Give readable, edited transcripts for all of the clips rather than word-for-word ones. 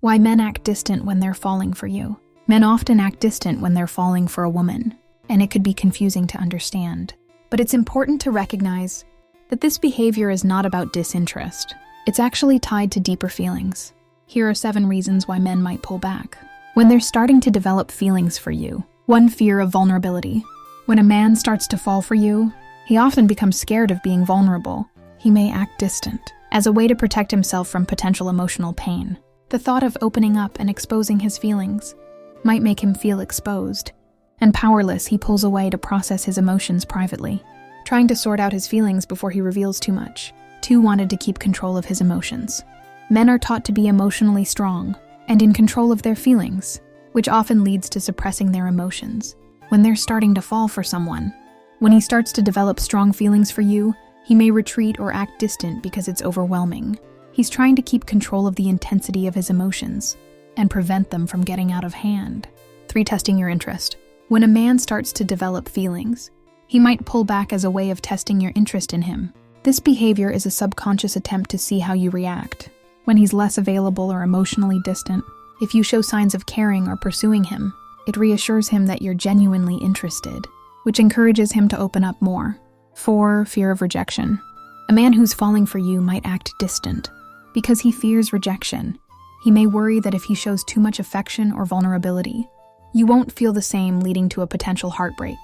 Why men act distant when they're falling for you. Men often act distant when they're falling for a woman, and it could be confusing to understand. But it's important to recognize that this behavior is not about disinterest. It's actually tied to deeper feelings. Here are 7 reasons why men might pull back. When they're starting to develop feelings for you. 1. Fear of vulnerability. When a man starts to fall for you, he often becomes scared of being vulnerable. He may act distant, as a way to protect himself from potential emotional pain. The thought of opening up and exposing his feelings might make him feel exposed. And powerless, he pulls away to process his emotions privately, trying to sort out his feelings before he reveals too much. 2. Wanted to keep control of his emotions. Men are taught to be emotionally strong and in control of their feelings, which often leads to suppressing their emotions. When they're starting to fall for someone, when he starts to develop strong feelings for you, he may retreat or act distant because it's overwhelming. He's trying to keep control of the intensity of his emotions and prevent them from getting out of hand. 3. Testing your interest. When a man starts to develop feelings, he might pull back as a way of testing your interest in him. This behavior is a subconscious attempt to see how you react. When he's less available or emotionally distant, if you show signs of caring or pursuing him, it reassures him that you're genuinely interested, which encourages him to open up more. 4. Fear of rejection. A man who's falling for you might act distant because he fears rejection. He may worry that if he shows too much affection or vulnerability, you won't feel the same, leading to a potential heartbreak.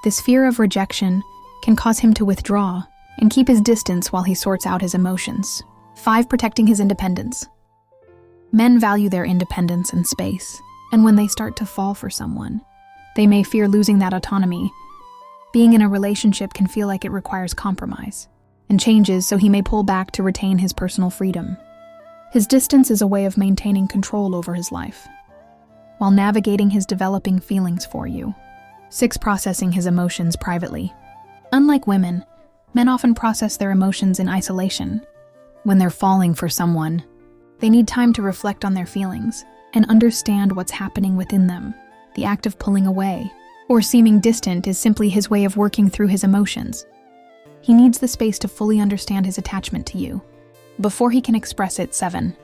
This fear of rejection can cause him to withdraw and keep his distance while he sorts out his emotions. 5. Protecting his independence. Men value their independence and space, and when they start to fall for someone, they may fear losing that autonomy. Being in a relationship can feel like it requires compromise and changes, so he may pull back to retain his personal freedom. His distance is a way of maintaining control over his life, while navigating his developing feelings for you. 6. Processing his emotions privately. Unlike women, men often process their emotions in isolation. When they're falling for someone, they need time to reflect on their feelings and understand what's happening within them. The act of pulling away or seeming distant is simply his way of working through his emotions. He needs the space to fully understand his attachment to you before he can express it. 7.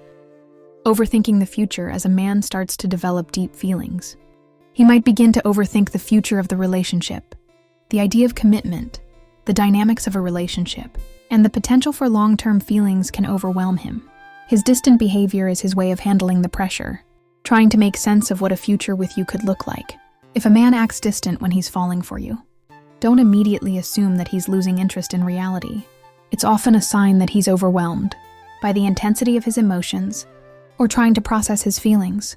Overthinking the future. As a man starts to develop deep feelings, he might begin to overthink the future of the relationship. The idea of commitment, the dynamics of a relationship, and the potential for long-term feelings can overwhelm him. His distant behavior is his way of handling the pressure, trying to make sense of what a future with you could look like. If a man acts distant when he's falling for you, don't immediately assume that he's losing interest in reality. It's often a sign that he's overwhelmed by the intensity of his emotions or trying to process his feelings.